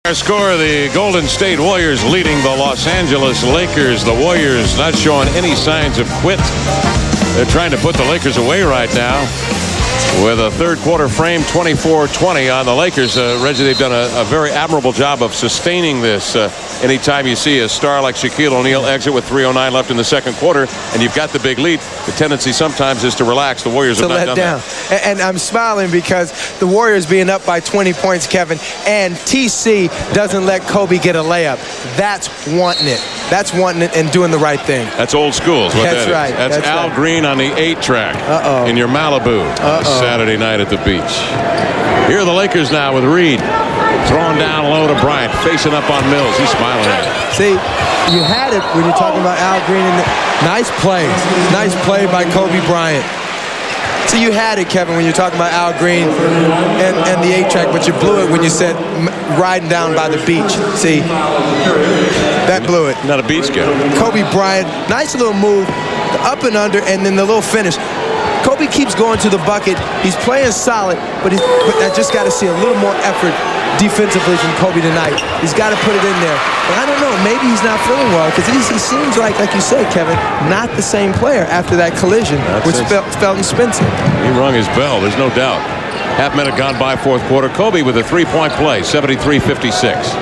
Our score, the Golden State Warriors leading the Los Angeles Lakers. The Warriors not showing any signs of quit. They're trying to put the Lakers away right now with a third quarter frame 24-20 on the Lakers. Reggie, they've done a very admirable job of sustaining this. Anytime you see a star like Shaquille O'Neal exit with 3:09 left in the second quarter and you've got the big lead, the tendency sometimes is to relax. The Warriors have not done that. And I'm smiling because the Warriors being up by 20 points, Kevin, and TC doesn't let Kobe get a layup. That's wanting it. That's wanting it and doing the right thing. That's old school is what That's that right. is. That's Al right. Green on the 8-track in your Malibu Saturday night at the beach. Here are the Lakers now with Reed. Throwing down low to Bryant, facing up on Mills. He's smiling at it. See, you had it when you're talking about Al Green. Nice play. Nice play by Kobe Bryant. So you had it, Kevin, when you're talking about Al Green and the 8-track, but you blew it when you said riding down by the beach. See, that blew it. Not a beach guy. Kobe Bryant, nice little move, the up and under, and then the little finish. Kobe keeps going to the bucket. He's playing solid, but I just got to see a little more effort defensively from Kobe tonight. He's got to put it in there. But I don't know, maybe he's not feeling well because he seems like you said, Kevin, not the same player after that collision with Felton Spencer. He rung his bell, there's no doubt. Half minute gone by, fourth quarter. Kobe with a three-point play, 73-56.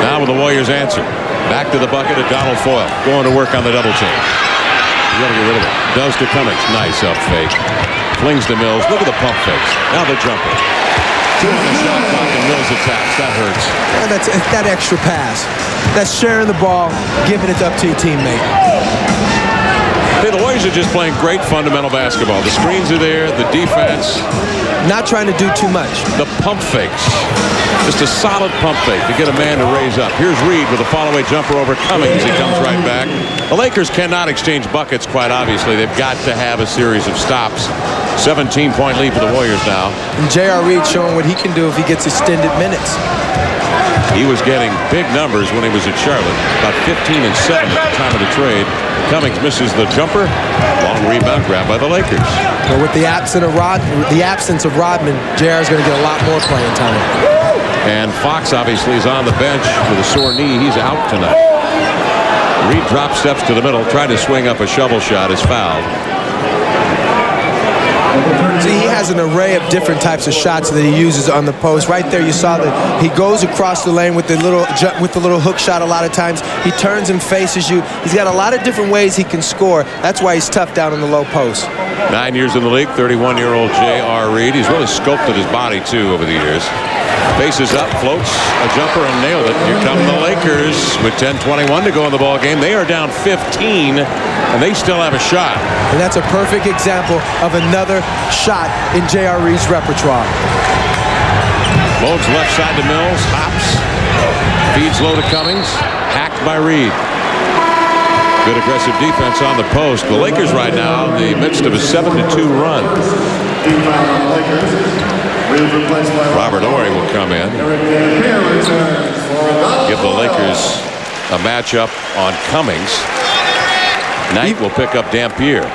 Now with the Warriors answer. Back to the bucket at Donald Foyle, going to work on the double team. You got to get rid of it. Does to Cummings. Nice up fake. Flings to Mills. Look at the pump fakes. Now the jumper. Two on the shot clock and Mills attacks. That hurts. And that's that extra pass. That's sharing the ball, giving it up to your teammate. Hey, the Warriors are just playing great fundamental basketball. The screens are there, the defense. Not trying to do too much. The pump fakes. Just a solid pump fake to get a man to raise up. Here's Reed with a follow-away jumper over Cummings. He comes right back. The Lakers cannot exchange buckets, quite obviously. They've got to have a series of stops. 17-point lead for the Warriors now. And J.R. Reed showing what he can do if he gets extended minutes. He was getting big numbers when he was at Charlotte. About 15 and 7 at the time of the trade. Cummings misses the jumper. Long rebound grab by the Lakers. But with the absence of Rodman, J.R. is going to get a lot more playing time. And Fox obviously is on the bench with a sore knee. He's out tonight. Reed drop steps to the middle, tried to swing up a shovel shot, is fouled. See, he has an array of different types of shots that he uses on the post. Right there, you saw that he goes across the lane with the little hook shot a lot of times. He turns and faces you. He's got a lot of different ways he can score. That's why he's tough down in the low post. 9 years in the league, 31-year-old J.R. Reed. He's really sculpted his body, too, over the years. Faces up, floats a jumper, and nailed it. Here come the Lakers with 10:21 to go in the ball game. They are down 15, and they still have a shot. And that's a perfect example of another shot in J.R. Reed's repertoire. Loads left side to Mills, hops, feeds low to Cummings, hacked by Reed. Good aggressive defense on the post. The Lakers right now in the midst of a 7-2 run. Robert Horry will come in. Give the Lakers a matchup on Cummings. Knight will pick up Dampier.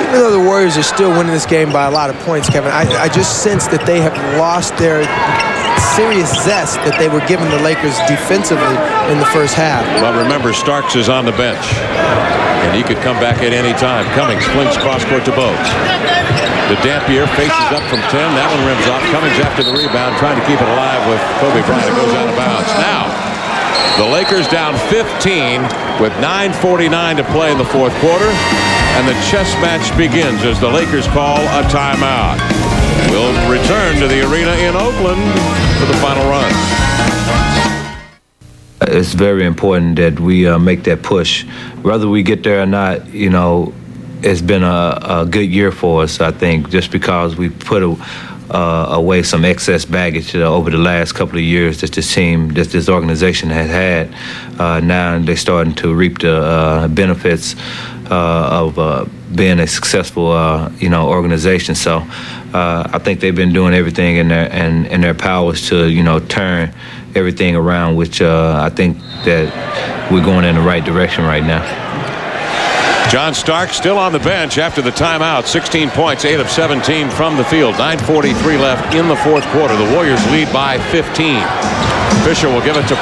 Even though the Warriors are still winning this game by a lot of points, Kevin, I just sense that they have lost their serious zest that they were giving the Lakers defensively in the first half. But remember, Starks is on the bench, and he could come back at any time. Cummings flings cross-court to Bogues. The Dampier faces up from 10. That one rims off. Cummings after the rebound, trying to keep it alive with Kobe Bryant. It goes out of bounds. Now, the Lakers down 15 with 9:49 to play in the fourth quarter. And the chess match begins as the Lakers call a timeout. We'll return to the arena in Oakland for the final run. It's very important that we make that push. Whether we get there or not, you know, it's been a good year for us, I think, just because we put away some excess baggage over the last couple of years that this organization has had. Now they're starting to reap the benefits of being a successful, organization. So I think they've been doing everything in their powers to, turn everything around, which I think that we're going in the right direction right now. John Starks still on the bench after the timeout. 16 points, 8 of 17 from the field. 9:43 left in the fourth quarter. The Warriors lead by 15. Fisher will give it to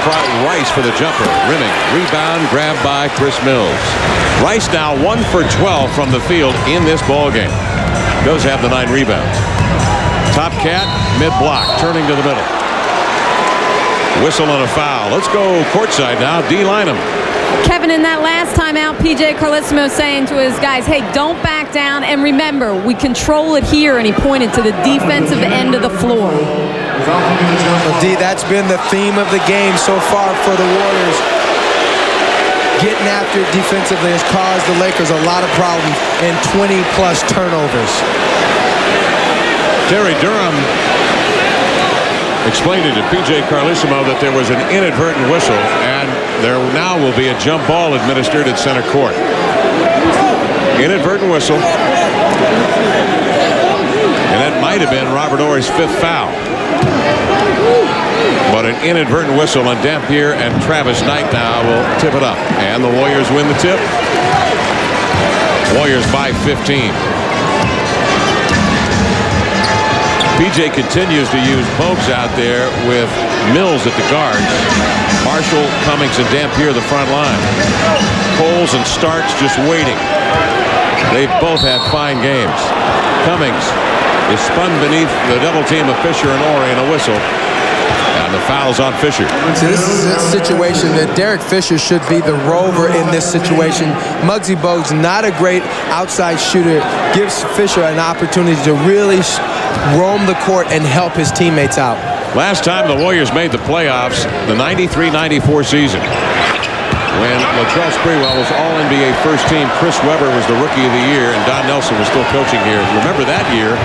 Rice for the jumper. Rimming. Rebound grabbed by Chris Mills. Rice now 1 for 12 from the field in this ball game. Does have the 9 rebounds. Top cat, mid block, turning to the middle. Whistle and a foul. Let's go courtside now. D. Lynham. Kevin, in that last timeout, P.J. Carlesimo saying to his guys, hey, don't back down. And remember, we control it here. And he pointed to the defensive end of the floor. Well, D, that's been the theme of the game so far for the Warriors. Getting after it defensively has caused the Lakers a lot of problems and 20-plus turnovers. Terry Durham explained it to P.J. Carlesimo that there was an inadvertent whistle, and there now will be a jump ball administered at center court. Inadvertent whistle. And that might have been Robert Horry's 5th foul. But an inadvertent whistle on Dampier and Travis Knight now will tip it up. And the Warriors win the tip. Warriors by 15. PJ continues to use Bogues out there with Mills at the guards. Marshall, Cummings, and Dampier the front line. Coles and Starks just waiting. They've both had fine games. Cummings is spun beneath the double team of Fisher and Horry and a whistle. And the foul's on Fisher. So this is a situation that Derek Fisher should be the rover in this situation. Muggsy Bogues, not a great outside shooter, gives Fisher an opportunity to really roam the court and help his teammates out. Last time the Warriors made the playoffs, the 93-94 season, when Latrell Sprewell was All-NBA first team. Chris Webber was the Rookie of the Year, and Don Nelson was still coaching here. Remember that year,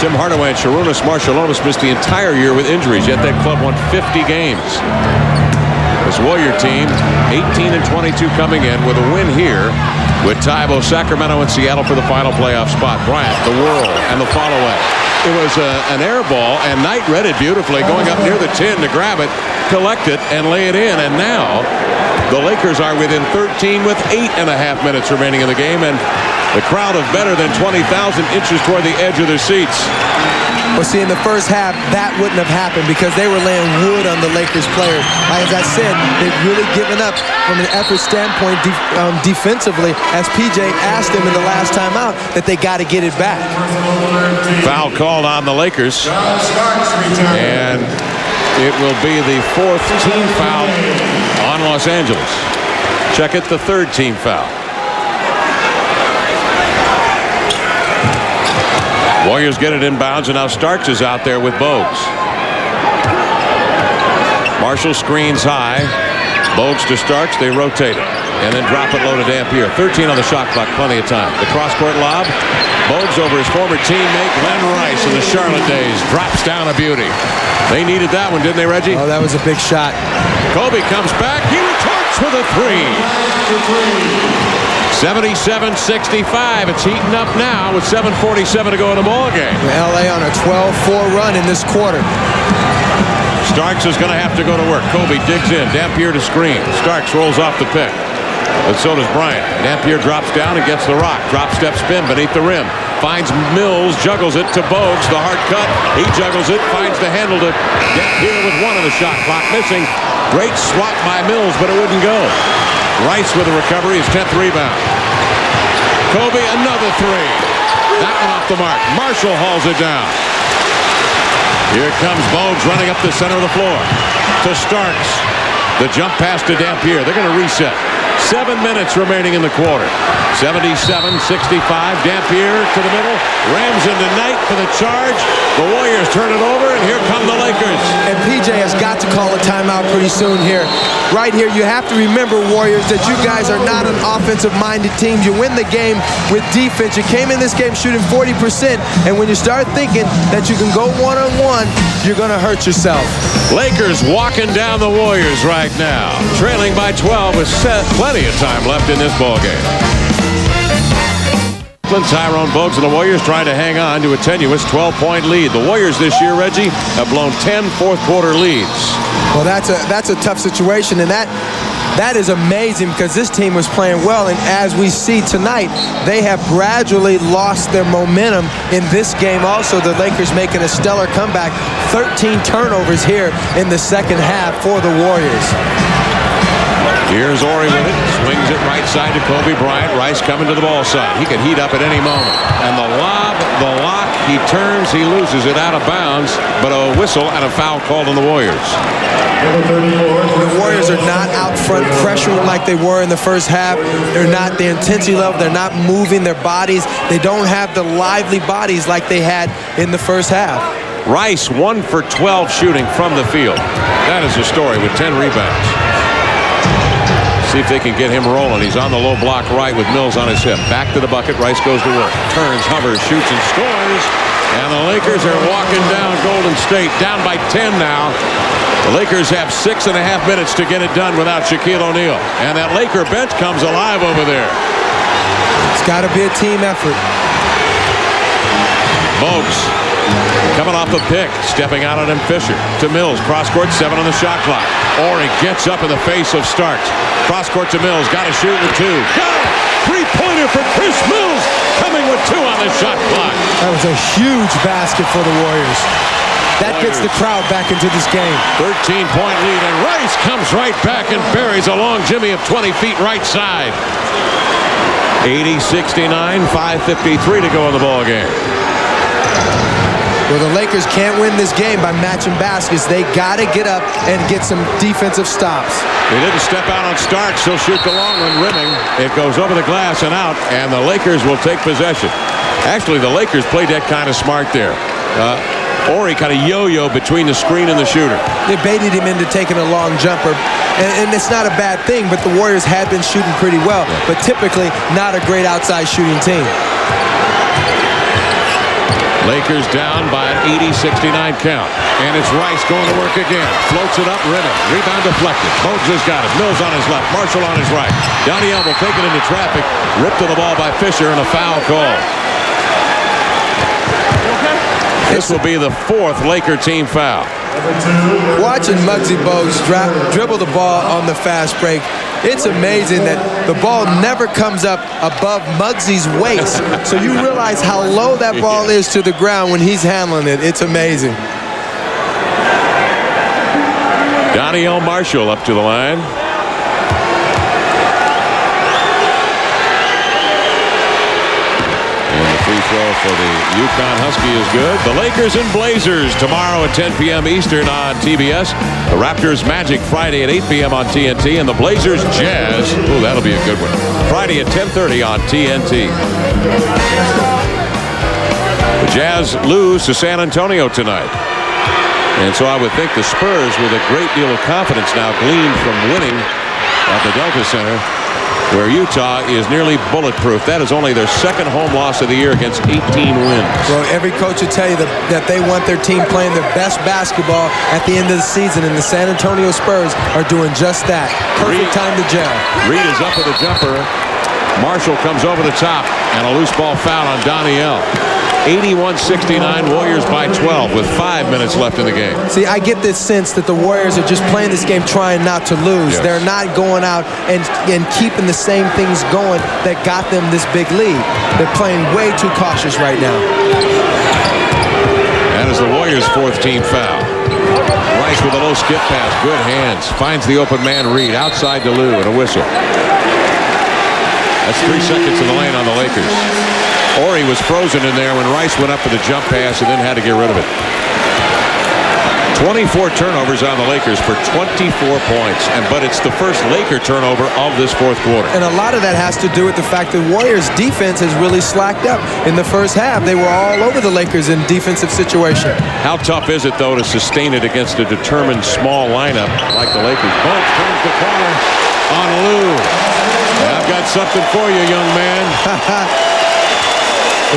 Tim Hardaway and Sharunas Marciulionis missed the entire year with injuries, yet that club won 50 games. This Warrior team, 18-22 coming in with a win here with Tybo, Sacramento, and Seattle for the final playoff spot. Bryant, the whirl, and the follow-away. It was an air ball, and Knight read it beautifully, going up near the 10 to grab it, collect it, and lay it in. And now the Lakers are within 13 with 8.5 minutes remaining in the game, and the crowd of better than 20,000 inches toward the edge of their seats. Well, see, in the first half, that wouldn't have happened because they were laying wood on the Lakers players. As I said, they've really given up from an effort standpoint defensively, as PJ asked them in the last time out that they got to get it back. Foul called on the Lakers. And it will be the 4th team foul on Los Angeles. Check it, the 3rd team foul. Warriors get it inbounds, and now Starks is out there with Bogues. Marshall screens high. Bogues to Starks. They rotate it and then drop it low to Dampier. 13 on the shot clock, plenty of time. The cross-court lob. Bogues over his former teammate Glenn Rice in the Charlotte days. Drops down a beauty. They needed that one, didn't they, Reggie? Oh, that was a big shot. Kobe comes back. He retorts with a 3. 77-65. It's heating up now with 7:47 to go in the ball game. LA on a 12-4 run in this quarter. Starks is going to have to go to work. Kobe digs in. Dampier to screen. Starks rolls off the pick. But so does Bryant. Dampier drops down and gets the rock. Drop step spin beneath the rim. Finds Mills, juggles it to Bogues. The hard cut. He juggles it. Finds the handle to Dampier with 1 on the shot clock missing. Great swat by Mills, but it wouldn't go. Rice with a recovery, his 10th rebound. Kobe, another 3. That one off the mark. Marshall hauls it down. Here comes Bogues running up the center of the floor to Starks. The jump pass to Dampier. They're going to reset. 7 minutes remaining in the quarter. 77-65. Dampier to the middle. Rams into Knight for the charge. The Warriors turn it over, and here come the Lakers. And PJ has got to call a timeout pretty soon here. Right here, you have to remember, Warriors, that you guys are not an offensive-minded team. You win the game with defense. You came in this game shooting 40%, and when you start thinking that you can go one-on-one, you're going to hurt yourself. Lakers walking down the Warriors right now, trailing by 12 with plenty of time left in this ballgame. Tyrone Bogues and the Warriors trying to hang on to a tenuous 12-point lead. The Warriors this year, Reggie, have blown 10 fourth-quarter leads. Well, that's a tough situation, and that is amazing because this team was playing well, and as we see tonight, they have gradually lost their momentum in this game also. The Lakers making a stellar comeback, 13 turnovers here in the second half for the Warriors. Here's Horry with it. Swings it right side to Kobe Bryant. Rice coming to the ball side. He could heat up at any moment. And the lob, the lock, he turns, he loses it out of bounds. But a whistle and a foul called on the Warriors. The Warriors are not out front pressuring like they were in the first half. They're not the intensity level. They're not moving their bodies. They don't have the lively bodies like they had in the first half. Rice 1 for 12 shooting from the field. That is the story with 10 rebounds. See if they can get him rolling. He's on the low block right with Mills on his hip. Back to the bucket. Rice goes to work. Turns, hovers, shoots, and scores. And the Lakers are walking down Golden State. Down by 10 now. The Lakers have 6.5 minutes to get it done without Shaquille O'Neal. And that Laker bench comes alive over there. It's got to be a team effort. Bogues coming off a pick. Stepping out on him, Fisher. To Mills. Cross court, 7 on the shot clock. Horry gets up in the face of Starks. Cross court to Mills. Got to shoot with 2. Got it! Three-pointer for Chris Mills. Coming with 2 on the shot clock. That was a huge basket for the Warriors. That gets the crowd back into this game. 13-point lead, and Rice comes right back and buries a long jimmy of 20 feet right side. 80-69, 5:53 to go in the ball game. Well, the Lakers can't win this game by matching baskets. They got to get up and get some defensive stops. He didn't step out on Starks. He'll shoot the long one, rimming. It goes over the glass and out, and the Lakers will take possession. Actually, the Lakers played that kind of smart there. Horry kind of yo-yo between the screen and the shooter. They baited him into taking a long jumper, and it's not a bad thing, but the Warriors had been shooting pretty well, but typically not a great outside shooting team. Lakers down by an 80-69 count. And it's Rice going to work again. Floats it up, rimming. Rebound deflected. Bogues has got it. Mills on his left. Marshall on his right. Danielle will take it into traffic. Ripped to the ball by Fisher and a foul call. This will be the 4th Laker team foul. Watching Muggsy Bogues dribble the ball on the fast break, it's amazing that the ball never comes up above Muggsy's waist. So you realize how low that ball is to the ground when he's handling it. It's amazing. Danielle Marshall up to the line. Free throw for the UConn Husky is good. The Lakers and Blazers tomorrow at 10 p.m. Eastern on TBS. The Raptors Magic Friday at 8 p.m. on TNT. And the Blazers Jazz. Oh, that'll be a good one. Friday at 10:30 on TNT. The Jazz lose to San Antonio tonight. And so I would think the Spurs, with a great deal of confidence now gleaned from winning at the Delta Center, where Utah is nearly bulletproof. That is only their 2nd home loss of the year against 18 wins. Well, every coach will tell you that they want their team playing their best basketball at the end of the season, and the San Antonio Spurs are doing just that. Perfect time to gel. Reed is up with a jumper. Marshall comes over the top, and a loose ball foul on Danielle. 81-69, Warriors by 12 with 5 minutes left in the game. See, I get this sense that the Warriors are just playing this game trying not to lose. Yes. They're not going out and keeping the same things going that got them this big lead. They're playing way too cautious right now. That is the Warriors' 4th team foul. Rice with a low skip pass. Good hands. Finds the open man Reed outside to Lou and a whistle. That's 3 seconds in the lane on the Lakers. Horry was frozen in there when Rice went up for the jump pass and then had to get rid of it. 24 turnovers on the Lakers for 24 points. But it's the first Laker turnover of this 4th quarter. And a lot of that has to do with the fact that Warriors defense has really slacked up. In the first half, they were all over the Lakers in defensive situation. How tough is it, though, to sustain it against a determined small lineup like the Lakers? Bogues turns the corner on Lou. I've got something for you, young man.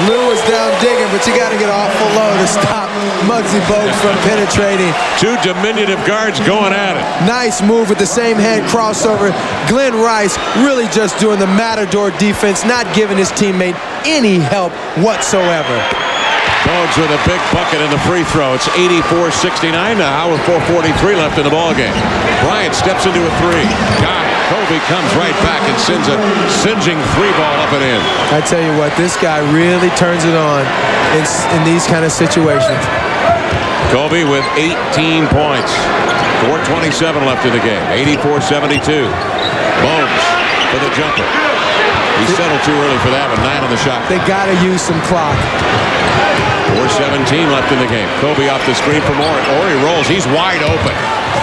Lou was down digging, but you got to get awful low to stop Muggsy Bogues from penetrating. 2 diminutive guards going at it. Nice move with the same hand crossover. Glenn Rice really just doing the matador defense, not giving his teammate any help whatsoever. Bogues with a big bucket in the free throw. It's 84-69 now with 4:43 left in the ballgame. Bryant steps into a 3. Got it. Kobe comes right back and sends a singeing 3-ball up and in. I tell you what, this guy really turns it on in these kind of situations. Kobe with 18 points. 4:27 left in the game. 84-72. Bones for the jumper. He settled too early for that, but 9 on the shot. They got to use some clock. 4:17 left in the game. Kobe off the screen from Ori. Ori rolls. He's wide open.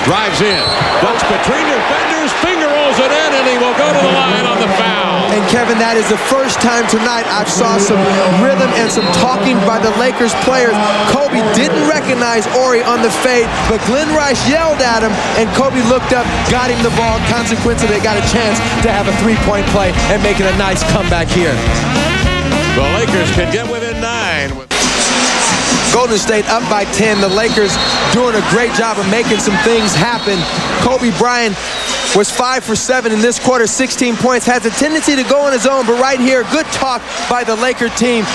Drives in. Ducks between defenders. Finger rolls it in, and he will go to the line on the foul. And Kevin, that is the first time tonight I've saw some rhythm and some talking by the Lakers players. Kobe didn't recognize Ori on the fade, but Glenn Rice yelled at him, and Kobe looked up, got him the ball. Consequently, they got a chance to have a three-point play and making a nice comeback here. The Lakers can get within 9. Golden State up by 10. The Lakers doing a great job of making some things happen. Kobe Bryant was 5 for 7 in this quarter, 16 points. Has a tendency to go on his own, but right here, good talk by the Laker team.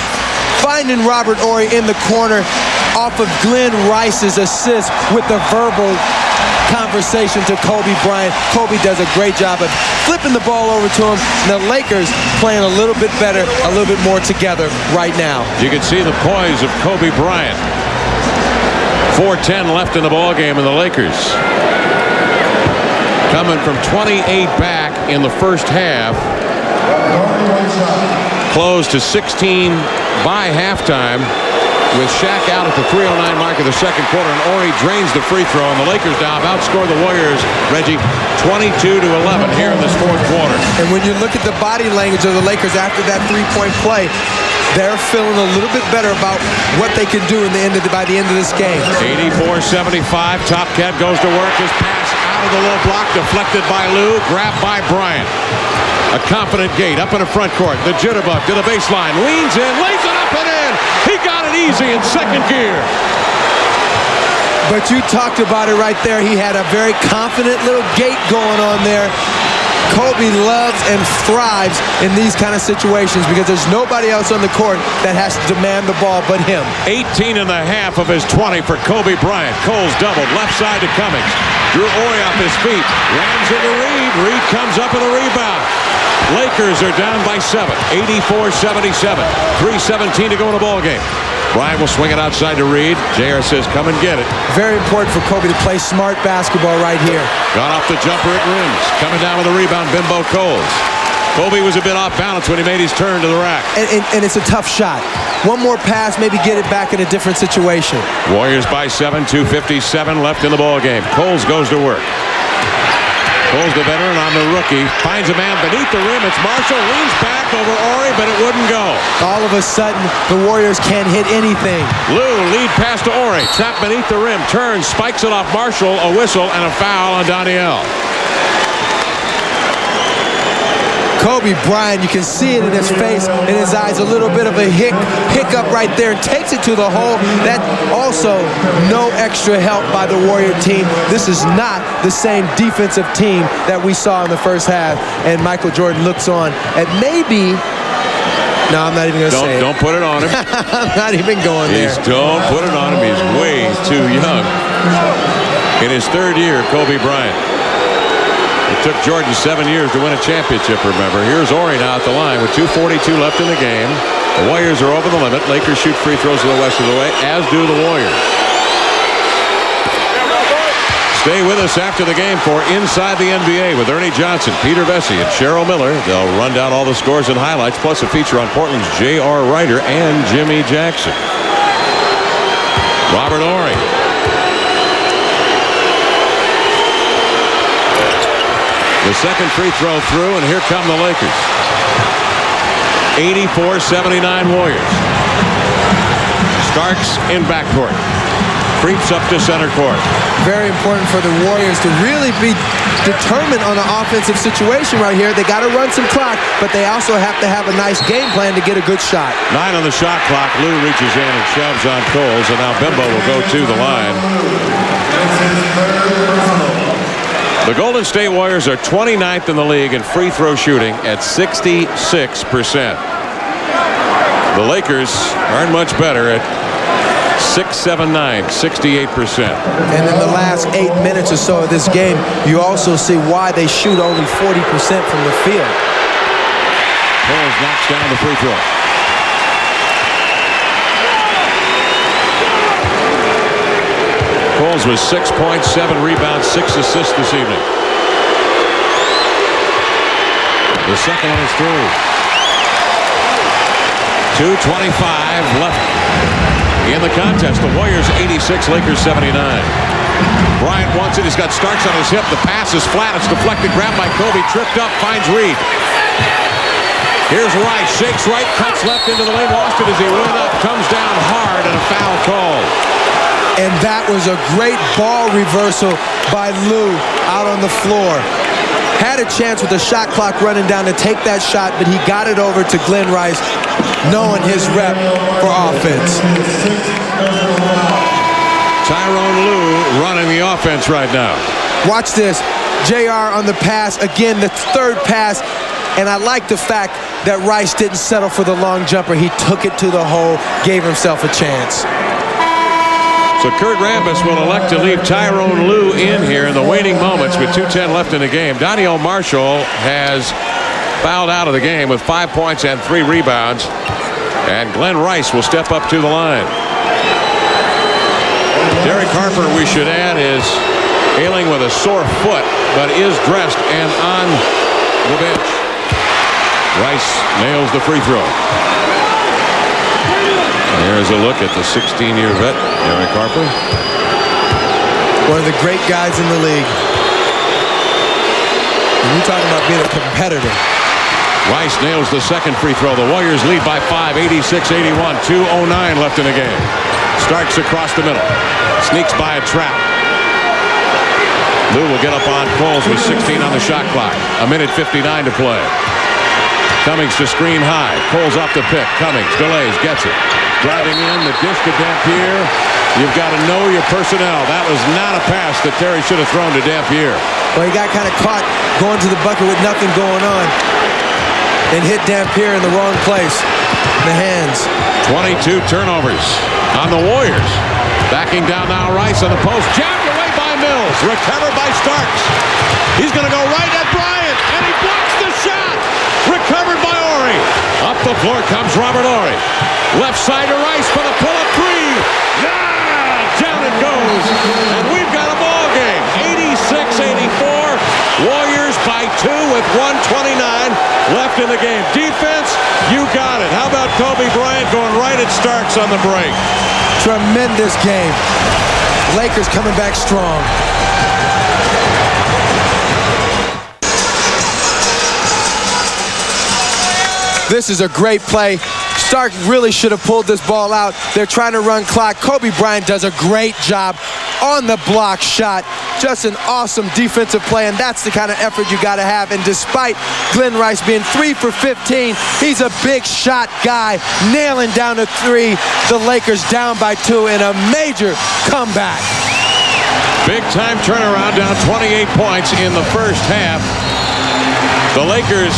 Finding Robert Horry in the corner off of Glenn Rice's assist with the verbal conversation to Kobe Bryant. Kobe does a great job of flipping the ball over to him. And the Lakers playing a little bit better, a little bit more together right now. You can see the poise of Kobe Bryant. 4:10 left in the ball game, and the Lakers coming from 28 back in the first half, closed to 16 by halftime, with Shaq out at the 3:09 mark of the second quarter, and Horry drains the free throw, and the Lakers now have outscored the Warriors, Reggie, 22-11 here in this fourth quarter. And when you look at the body language of the Lakers after that three-point play, they're feeling a little bit better about what they can do by the end of this game. 84-75. Top Cat goes to work. His pass out of the low block, deflected by Lou, grabbed by Bryant. A confident Gate up in the front court. The jitterbug to the baseline, leans in, lays it up and in. He got it easy in second gear. But you talked about it right there. He had a very confident little Gate going on there. Kobe loves and thrives in these kind of situations because there's nobody else on the court that has to demand the ball but him. 18 and a half of his 20 for Kobe Bryant. Coles doubled, left side to Cummings. Drew Horry off his feet. Rams into Reed. Reed comes up with a rebound. Lakers are down by 7. 84-77. 3:17 to go in the ball game. Bryant will swing it outside to Reed. J.R. says, come and get it. Very important for Kobe to play smart basketball right here. Got off the jumper at rims. Coming down with a rebound, Bimbo Coles. Kobe was a bit off balance when he made his turn to the rack. And it's a tough shot. One more pass, maybe get it back in a different situation. Warriors by 7, 2:57 left in the ball game. Coles goes to work. Coles, the veteran, on the rookie. Finds a man beneath the rim. It's Marshall. Leans back over Horry, but it wouldn't go. All of a sudden, the Warriors can't hit anything. Lou, lead pass to Horry. Trapped beneath the rim. Turns, spikes it off Marshall. A whistle and a foul on Danielle. Kobe Bryant, you can see it in his face, in his eyes, a little bit of a hiccup right there, and takes it to the hole. That also no extra help by the Warrior team. This is not the same defensive team that we saw in the first half, and Michael Jordan looks on at maybe, no, I'm not even going to say it. Don't put it on him. I'm not even going there. Don't put it on him. He's way too young. In his third year, Kobe Bryant. It took Jordan 7 years to win a championship, remember. Here's Horry now at the line with 2:42 left in the game. The Warriors are over the limit. Lakers shoot free throws to the west of the way, as do the Warriors. Stay with us after the game for Inside the NBA with Ernie Johnson, Peter Vesey, and Cheryl Miller. They'll run down all the scores and highlights, plus a feature on Portland's J.R. Ryder and Jimmy Jackson. Robert Horry. The second free throw through, and here come the Lakers. 84-79 Warriors. Starks in backcourt. Creeps up to center court. Very important for the Warriors to really be determined on an offensive situation right here. They got to run some clock, but they also have to have a nice game plan to get a good shot. 9 on the shot clock. Lou reaches in and shoves on Coles, and now Bimbo will go to the line. The Golden State Warriors are 29th in the league in free throw shooting at 66%. The Lakers aren't much better at 6-7-9, 68%. And in the last 8 minutes or so of this game, you also see why they shoot only 40% from the field. Coles knocks down the free throw. Coles with 6 points, 7 rebounds, 6 assists this evening. The second one is through. 2:25 left in the contest. The Warriors 86, Lakers 79. Bryant wants it. He's got Starks on his hip. The pass is flat. It's deflected. Grabbed by Kobe. Tripped up. Finds Reed. Here's Rice. Shakes right. Cuts left into the lane. Lost it as he went up. Comes down hard and a foul called. And that was a great ball reversal by Lou out on the floor. Had a chance with the shot clock running down to take that shot, but he got it over to Glenn Rice, knowing his rep for offense. Tyrone Lue running the offense right now. Watch this. JR on the pass. Again, the third pass. And I like the fact that Rice didn't settle for the long jumper. He took it to the hole, gave himself a chance. So Kurt Rambis will elect to leave Tyrone Lue in here in the waning moments with 2:10 left in the game. Daniel Marshall has fouled out of the game with 5 points and 3 rebounds. And Glenn Rice will step up to the line. Derek Harper, we should add, is ailing with a sore foot, but is dressed and on the bench. Rice nails the free throw. Here's a look at the 16-year vet, Derek Harper. One of the great guys in the league. And you're talking about being a competitor. Rice nails the second free throw. The Warriors lead by 5, 86-81. 2:09 left in the game. Starks across the middle. Sneaks by a trap. Lou will get up on Coles with 16 on the shot clock. 1:59 to play. Cummings to screen high. Coles off the pick. Cummings delays, gets it. Driving in, the dish to Dampier. You've got to know your personnel. That was not a pass that Terry should have thrown to Dampier. Well, he got kind of caught going to the bucket with nothing going on and hit Dampier in the wrong place. The hands. 22 turnovers on the Warriors. Backing down now, Rice on the post. Jabbed away by Mills. Recovered by Starks. He's going to go right at Bryant, and he blocks the shot. Recovered by Horry. Up the floor comes Robert Horry. Left side to Rice for the pull-up three. Yeah! Down it goes. And we've got a ball game. 86-84. Warriors by 2 with 1:29 left in the game. Defense, you got it. How about Kobe Bryant going right at Starks on the break? Tremendous game. Lakers coming back strong. This is a great play. Stark really should have pulled this ball out. They're trying to run clock. Kobe Bryant does a great job on the block shot. Just an awesome defensive play, and that's the kind of effort you got to have. And despite Glenn Rice being 3 for 15, he's a big shot guy, nailing down to 3. The Lakers down by 2 in a major comeback. Big time turnaround, down 28 points in the first half. The Lakers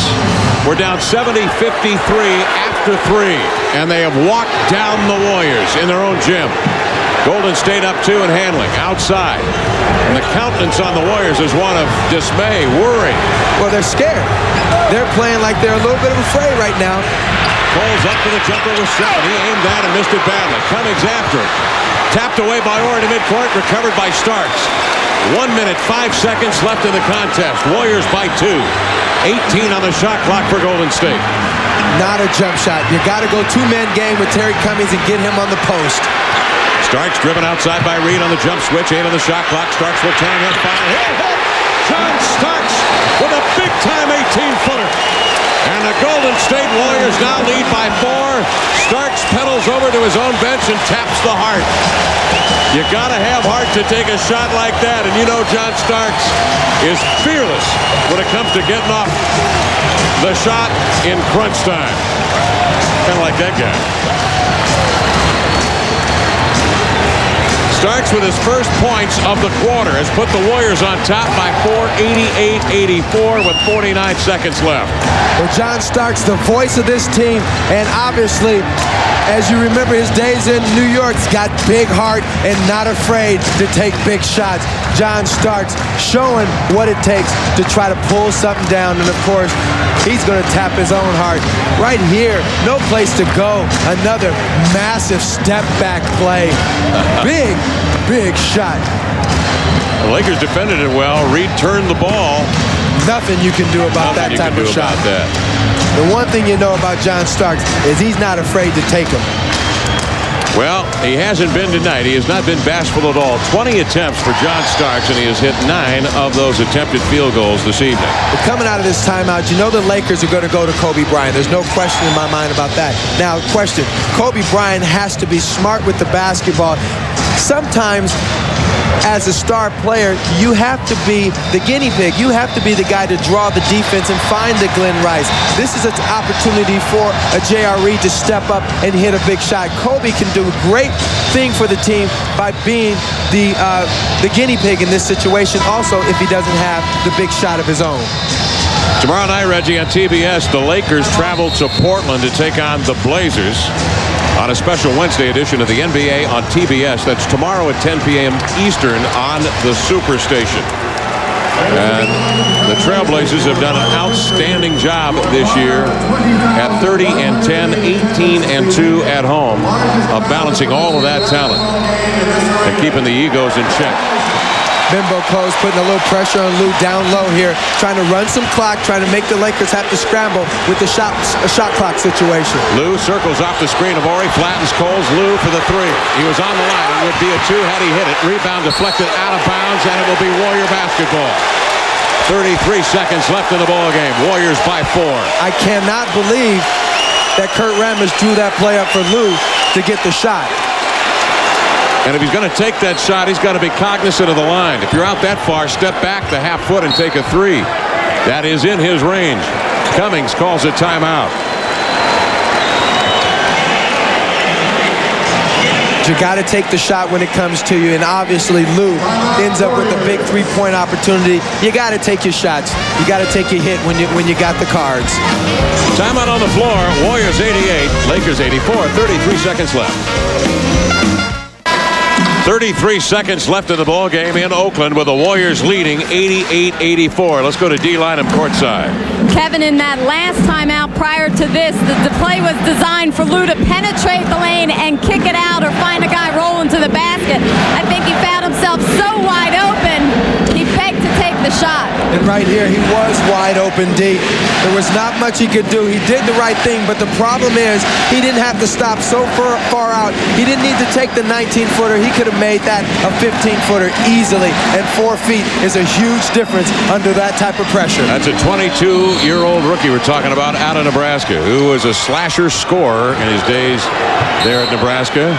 were down 70-53 after 3, and they have walked down the Warriors in their own gym. Golden State up 2 and handling outside. And the countenance on the Warriors is one of dismay, worry. Well, they're scared. They're playing like they're a little bit afraid right now. Coles up to the jumper with 7. He aimed that and missed it badly. Cummings after it. Tapped away by Orr to midcourt, recovered by Starks. 1 minute, 5 seconds left in the contest. Warriors by 2. 18 on the shot clock for Golden State. Not a jump shot. You got to go 2-man game with Terry Cummings and get him on the post. Starks driven outside by Reed on the jump switch. 8 on the shot clock. Starks will tang up 5. John Starks with a big-time 18-footer. And the Golden State Warriors now lead by 4. Starks pedals over to his own bench and taps the heart. You got to have heart to take a shot like that. And you know John Starks is fearless when it comes to getting off the shot in crunch time. Kind of like that guy. Starks with his first points of the quarter has put the Warriors on top by 4, 88-84 with 49 seconds left. Well, John Starks, the voice of this team, and obviously, as you remember his days in New York, he's got big heart and not afraid to take big shots. John Starks showing what it takes to try to pull something down. And of course, he's going to tap his own heart. Right here, no place to go. Another massive step back play. Big, big shot. The Lakers defended it well. Reed turned the ball. Nothing you can do about that type of shot. The one thing you know about John Starks is he's not afraid to take them. Well, he hasn't been tonight. He has not been bashful at all. 20 attempts for John Starks, and he has hit 9 of those attempted field goals this evening. But coming out of this timeout, you know the Lakers are going to go to Kobe Bryant. There's no question in my mind about that. Now, question, Kobe Bryant has to be smart with the basketball. Sometimes, as a star player, you have to be the guinea pig. You have to be the guy to draw the defense and find the Glenn Rice. This is an opportunity for a J.R. Reed to step up and hit a big shot. Kobe can do a great thing for the team by being the guinea pig in this situation. Also, if he doesn't have the big shot of his own. Tomorrow night, Reggie, on TBS, the Lakers travel to Portland to take on the Blazers on a special Wednesday edition of the NBA on TBS. That's tomorrow at 10 p.m. Eastern on the Superstation. And the Trailblazers have done an outstanding job this year at 30-10, 18-2 at home of balancing all of that talent and keeping the egos in check. Bimbo Coles putting a little pressure on Lou down low here, trying to run some clock, trying to make the Lakers have to scramble with the shot clock situation. Lou circles off the screen of Horry, flattens Coles. Lou for the 3. He was on the line. It would be a 2 had he hit it. Rebound deflected out of bounds, and it will be Warrior basketball. 33 seconds left in the ball game. Warriors by 4. I cannot believe that Kurt Rambis drew that play up for Lou to get the shot. And if he's going to take that shot, he's got to be cognizant of the line. If you're out that far, step back the half foot and take a 3. That is in his range. Cummings calls a timeout. You got to take the shot when it comes to you, and obviously Lou ends up with a big three-point opportunity. You got to take your shots. You got to take your hit when you got the cards. Timeout on the floor. Warriors 88, Lakers 84. 33 seconds left. 33 seconds left in the ball game in Oakland with the Warriors leading 88-84. Let's go to D-Line and courtside. Kevin, in that last timeout prior to this, the play was designed for Lou to penetrate the lane and kick it out or find a guy rolling to the basket. I think he found himself so wide open, he begged to take the shot. And right here, he was wide open deep. There was not much he could do. He did the right thing, but the problem is he didn't have to stop so far out. He didn't need to take the 19-footer. He could have made that a 15-footer easily, and 4 feet is a huge difference under that type of pressure. That's a 22-year-old rookie we're talking about out of Nebraska, who was a slasher scorer in his days there at Nebraska.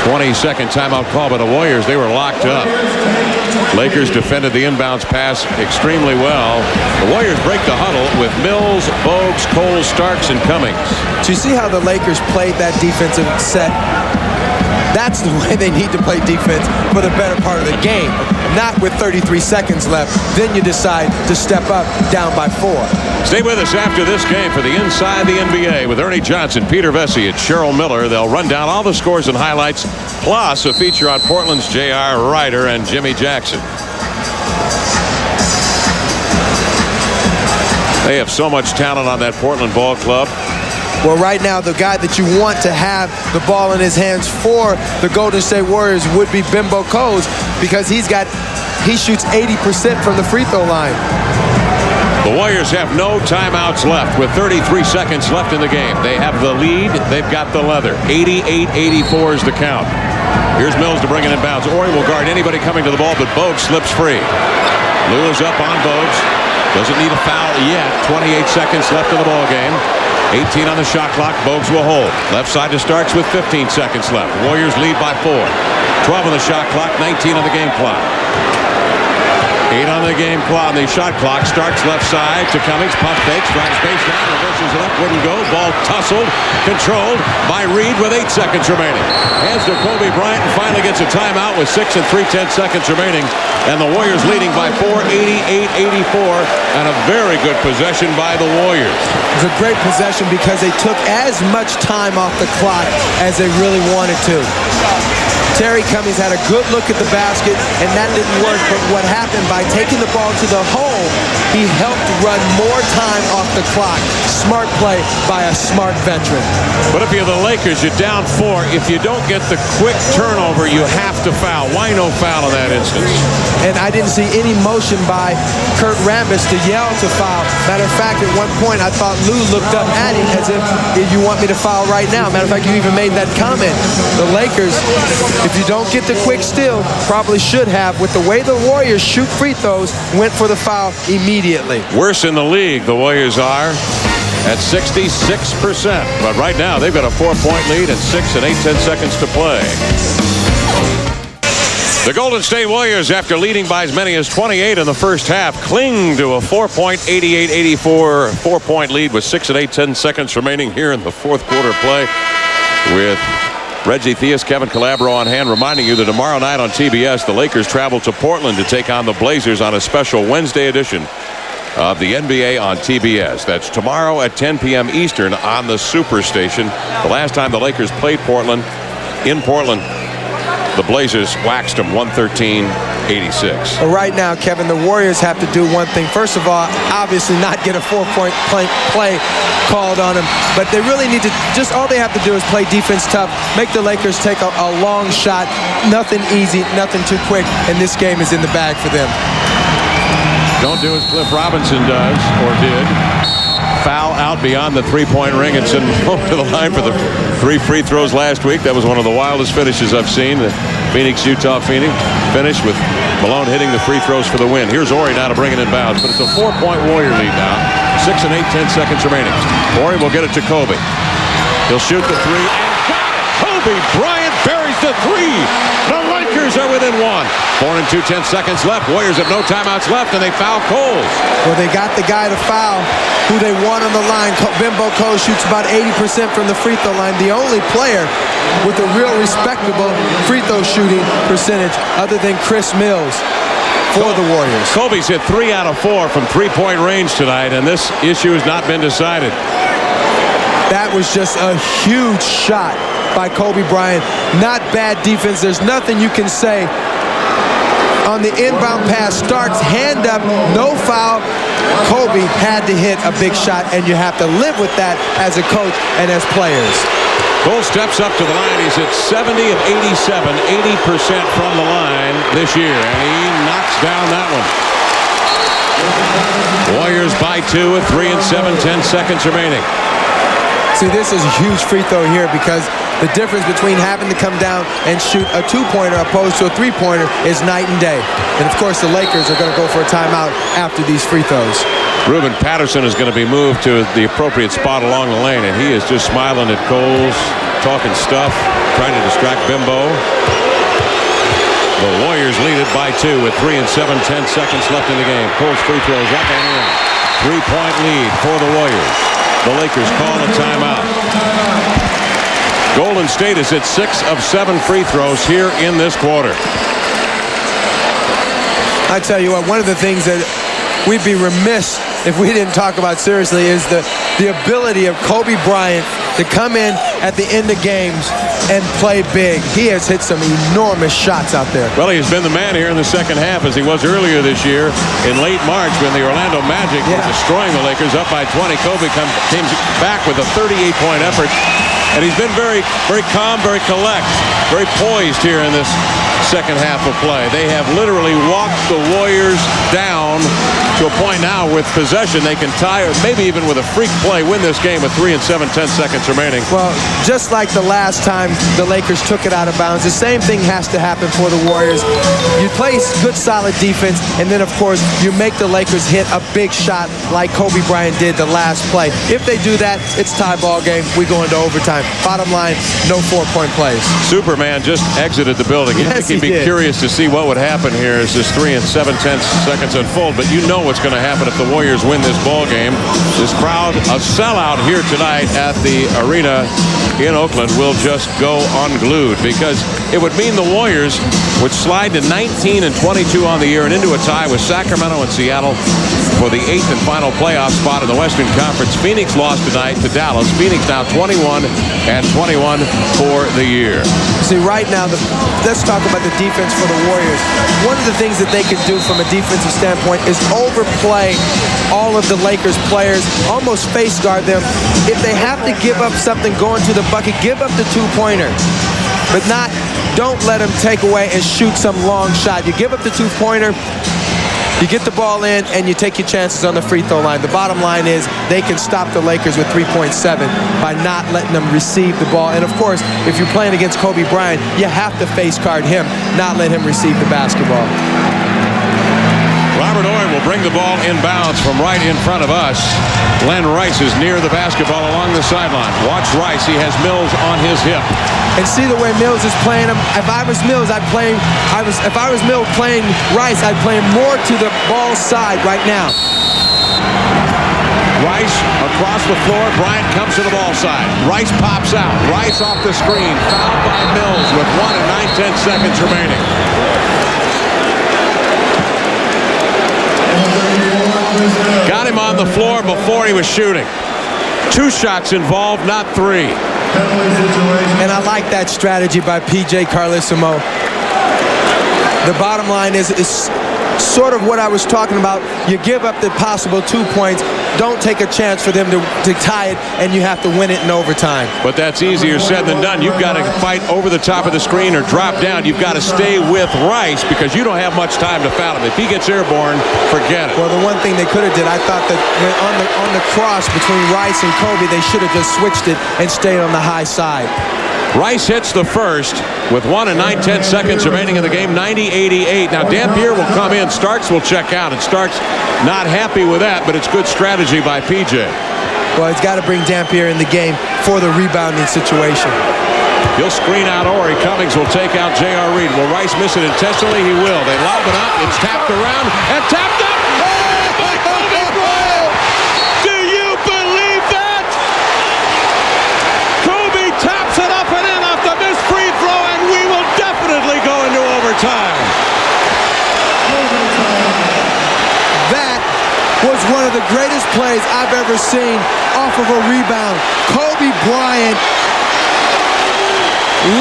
22nd timeout call by the Warriors. They were locked up. Lakers defended the inbounds pass extremely well. The Warriors break the huddle with Mills, Bogues, Cole, Starks, and Cummings. Do you see how the Lakers played that defensive set? That's the way they need to play defense for the better part of the game. Not with 33 seconds left. Then you decide to step up down by 4. Stay with us after this game for the Inside the NBA with Ernie Johnson, Peter Vesey, and Cheryl Miller. They'll run down all the scores and highlights, plus a feature on Portland's J.R. Rider and Jimmy Jackson. They have so much talent on that Portland ball club. Well, right now, the guy that you want to have the ball in his hands for the Golden State Warriors would be Bimbo Coles, because he shoots 80% from the free throw line. The Warriors have no timeouts left with 33 seconds left in the game. They have the lead. They've got the leather. 88-84 is the count. Here's Mills to bring it in bounds. Horry will guard anybody coming to the ball, but Bogues slips free. Lou is up on Bogues. Doesn't need a foul yet. 28 seconds left in the ball game. 18 on the shot clock. Bogues will hold. Left side to Starks with 15 seconds left. Warriors lead by 4. 12 on the shot clock. 19 on the game clock. 8 on the game clock, on the shot clock. Starks left side to Cummings. Pump fakes, drives baseline, reverses it up, wouldn't go. Ball tussled, controlled by Reed with 8 seconds remaining. Hands to Kobe Bryant and finally gets a timeout with 6 3/10 seconds remaining. And the Warriors leading by 4, 88-84, and a very good possession by the Warriors. It was a great possession because they took as much time off the clock as they really wanted to. Terry Cummings had a good look at the basket, and that didn't work. But what happened, by taking the ball to the hole, he helped run more time off the clock. Smart play by a smart veteran. But if you're the Lakers, you're down 4. If you don't get the quick turnover, you have to foul. Why no foul in that instance? And I didn't see any motion by Kurt Rambis to yell to foul. Matter of fact, at one point, I thought Lou looked up at him as if you want me to foul right now. Matter of fact, you even made that comment. The Lakers, if you don't get the quick steal, probably should have. With the way the Warriors shoot free throws, went for the foul immediately. Worse in the league, the Warriors are at 66%. But right now, they've got a 4-point lead and 6 and 8/10 seconds to play. The Golden State Warriors, after leading by as many as 28 in the first half, cling to a 4.88-84 4-point lead with 6 and 8/10 seconds remaining here in the fourth quarter play, with Reggie Theus, Kevin Calabro on hand, reminding you that tomorrow night on TBS, the Lakers travel to Portland to take on the Blazers on a special Wednesday edition of the NBA on TBS. That's tomorrow at 10 p.m. Eastern on the Superstation. The last time the Lakers played Portland, in Portland, the Blazers waxed them 113-86. Well, right now, Kevin, the Warriors have to do one thing. First of all, obviously not get a 4-point play called on them. But they really need to, just all they have to do is play defense tough, make the Lakers take a long shot. Nothing easy, nothing too quick, and this game is in the bag for them. Don't do as Cliff Robinson does, or did. Foul out beyond the three-point ring and send him to the line for the 3 free throws last week. That was one of the wildest finishes I've seen. The Phoenix-Utah finish with Malone hitting the free throws for the win. Here's Horry now to bring it in bounds, but it's a 4-point Warrior lead now. 6 and 8/10 seconds remaining. Horry will get it to Kobe. He'll shoot the 3 and got it! Kobe Bryant buries the 3. The Lakers are within 1. 4 and 2/10 seconds left. Warriors have no timeouts left, and they foul Coles. Well, they got the guy to foul who they want on the line. Bimbo Coles shoots about 80% from the free throw line. The only player with a real respectable free throw shooting percentage other than Chris Mills for the Warriors. Kobe's hit 3 out of 4 from three-point range tonight, and this issue has not been decided. That was just a huge shot by Kobe Bryant. Not bad defense. There's nothing you can say. On the inbound pass, Starks hand up, no foul. Kobe had to hit a big shot, and you have to live with that as a coach and as players. Cole steps up to the line. He's at 70 of 87, 80% from the line this year, and he knocks down that one. Warriors by 2 with 3 and 7/10 seconds remaining. See, this is a huge free throw here because the difference between having to come down and shoot a 2-pointer opposed to a 3-pointer is night and day. And, of course, the Lakers are going to go for a timeout after these free throws. Ruben Patterson is going to be moved to the appropriate spot along the lane, and he is just smiling at Coles, talking stuff, trying to distract Bimbo. The Warriors lead it by 2 with 3 and 7/10 seconds left in the game. Coles free throws up and in. 3-point lead for the Warriors. The Lakers call a timeout. Golden State is at 6 of 7 free throws here in this quarter. I tell you what, one of the things that we'd be remiss if we didn't talk about seriously is the ability of Kobe Bryant to come in at the end of games and play big. He has hit some enormous shots out there. Well, he's been the man here in the second half, as he was earlier this year in late March when the Orlando Magic were destroying the Lakers up by 20. Kobe came back with a 38-point effort, and he's been very, very calm, very collect, very poised here in this second half of play. They have literally walked the Warriors down to a point now with possession. They can tie, or maybe even with a freak play, win this game with 3 and 7/10 seconds remaining. Well, just like the last time the Lakers took it out of bounds, the same thing has to happen for the Warriors. You play good, solid defense, and then, of course, you make the Lakers hit a big shot like Kobe Bryant did the last play. If they do that, it's tie ball game. We go into overtime. Bottom line, no 4-point plays. Superman just exited the building. Yes, he be curious to see what would happen here as this 3 7/10 seconds unfold. But you know what's going to happen if the Warriors win this ball game. This crowd, a sellout here tonight at the arena in Oakland, will just go unglued, because it would mean the Warriors would slide to 19 and 22 on the year and into a tie with Sacramento and Seattle for the 8th and final playoff spot in the Western Conference. Phoenix lost tonight to Dallas. Phoenix now 21 and 21 for the year. See, right now, let's talk about the defense for the Warriors. One of the things that they can do from a defensive standpoint is overplay all of the Lakers players, almost face guard them. If they have to give up something going to the bucket, give up the two-pointer. But don't let them take away and shoot some long shot. You give up the two-pointer, you get the ball in, and you take your chances on the free throw line. The bottom line is they can stop the Lakers with 3.7 by not letting them receive the ball. And, of course, if you're playing against Kobe Bryant, you have to face guard him, not let him receive the basketball. Robert Ory will bring the ball inbounds from right in front of us. Glenn Rice is near the basketball along the sideline. Watch Rice. He has Mills on his hip. And see the way Mills is playing him. If I was Mills, if I was Mills playing Rice, I'd play him more to the ball side right now. Rice across the floor. Bryant comes to the ball side. Rice pops out. Rice off the screen. Fouled by Mills with 1 and 9/10 seconds remaining. Got him on the floor before he was shooting. 2 shots involved, not 3. And I like that strategy by P.J. Carlesimo. The bottom line is sort of what I was talking about. You give up the possible 2 points. Don't take a chance for them to tie it, and you have to win it in overtime. But that's easier said than done. You've got to fight over the top of the screen or drop down. You've got to stay with Rice because you don't have much time to foul him. If he gets airborne, forget it. Well, the one thing they could have did, I thought that on the cross between Rice and Kobe, they should have just switched it and stayed on the high side. Rice hits the first with 1 and 9/10 seconds remaining in the game, 90-88. Now, Dampier will come in. Starks will check out, and Starks not happy with that, but it's good strategy by P.J. Well, he's got to bring Dampier in the game for the rebounding situation. He'll screen out Ory. Cummings will take out J.R. Reed. Will Rice miss it intentionally? He will. They lob it up. It's tapped around and tapped up. Do you believe that? Kobe taps it up and in off the missed free throw, and we will definitely go into overtime. That was one of the greatest plays I've ever seen off of a rebound. Kobe Bryant,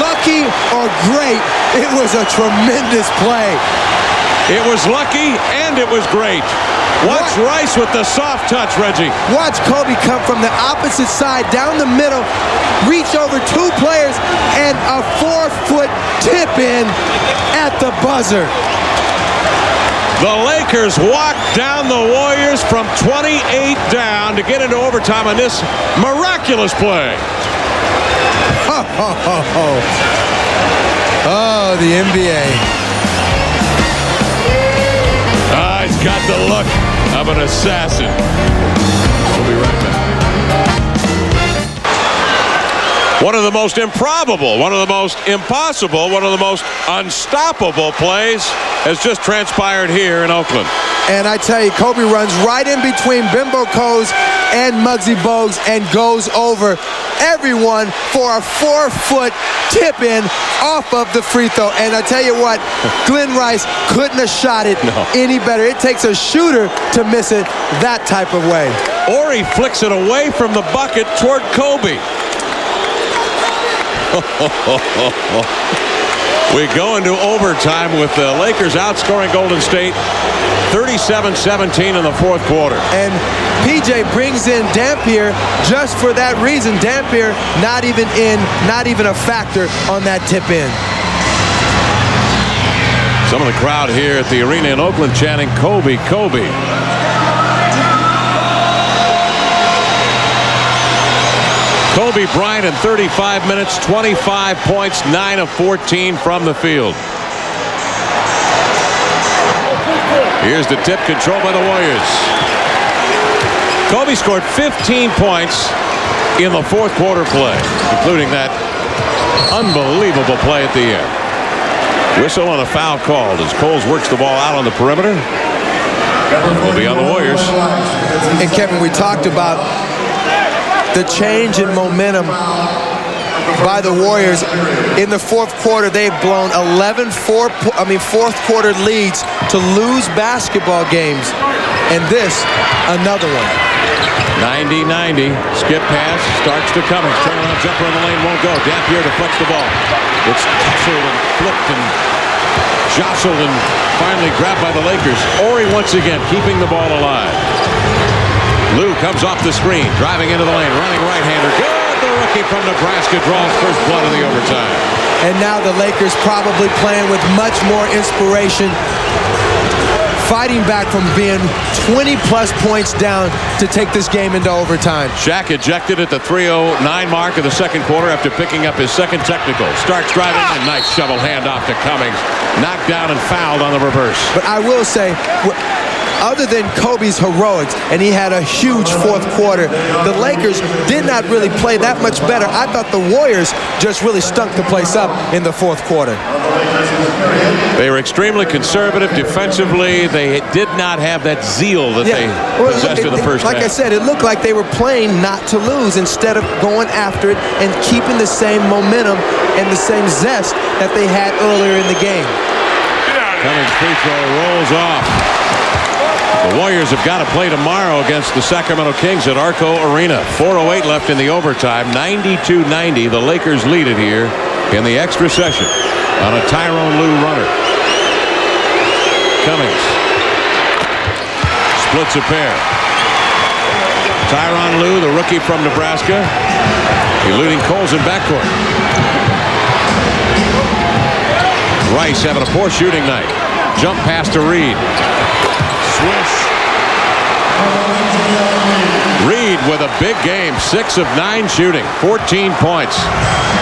lucky or great, it was a tremendous play. It was lucky and it was great. Watch Rice with the soft touch, Reggie. Watch Kobe come from the opposite side down the middle, reach over 2 players, and a 4-foot tip in at the buzzer. The Lakers walk down the Warriors from 28 down to get into overtime on this miraculous play. Oh, the NBA. He's got the look of an assassin. We'll be right back. One of the most improbable, one of the most impossible, one of the most unstoppable plays has just transpired here in Oakland. And I tell you, Kobe runs right in between Bimbo Coles and Muggsy Bogues and goes over everyone for a 4-foot tip-in off of the free throw. And I tell you what, Glenn Rice couldn't have shot it any better. It takes a shooter to miss it that type of way. Ory flicks it away from the bucket toward Kobe. We go into overtime with the Lakers outscoring Golden State 37-17 in the fourth quarter. And PJ brings in Dampier just for that reason. Dampier not even a factor on that tip in. Some of the crowd here at the arena in Oakland chanting, Kobe, Kobe. Kobe Bryant in 35 minutes, 25 points, 9 of 14 from the field. Here's the tip, controlled by the Warriors. Kobe scored 15 points in the fourth quarter play, including that unbelievable play at the end. Whistle and a foul called as Coles works the ball out on the perimeter. Will be on the Warriors. And Kevin, we talked about the change in momentum by the Warriors. In the fourth quarter, they've blown 11 fourth quarter leads to lose basketball games. And this, another one. 90-90. Skip pass. Starks to Cummings. Turnaround jumper in the lane won't go. Dampier deflects the ball. It's tussled and flipped and jostled and finally grabbed by the Lakers. Horry once again keeping the ball alive. Lou comes off the screen. Driving into the lane. Running right-hander. Good. The rookie from Nebraska draws first blood in the overtime. And now the Lakers probably playing with much more inspiration, fighting back from being 20-plus points down to take this game into overtime. Shaq ejected at the 3:09 mark of the second quarter after picking up his second technical. Starks driving and nice shovel handoff to Cummings. Knocked down and fouled on the reverse. But I will say, other than Kobe's heroics, and he had a huge fourth quarter, the Lakers did not really play that much better. I thought the Warriors just really stunk the place up in the fourth quarter. They were extremely conservative defensively. They did not have that zeal that they possessed in the first half. Like I said, it looked like they were playing not to lose instead of going after it and keeping the same momentum and the same zest that they had earlier in the game. Cummings free throw rolls off. The Warriors have got to play tomorrow against the Sacramento Kings at Arco Arena. 4:08 left in the overtime. 92-90. The Lakers lead it here in the extra session on a Tyrone Lue runner. Cummings splits a pair. Tyronn Lue, the rookie from Nebraska, eluding Coles in backcourt. Rice having a poor shooting night. Jump pass to Reed. Swish. Reed with a big game. 6 of 9 shooting. 14 points.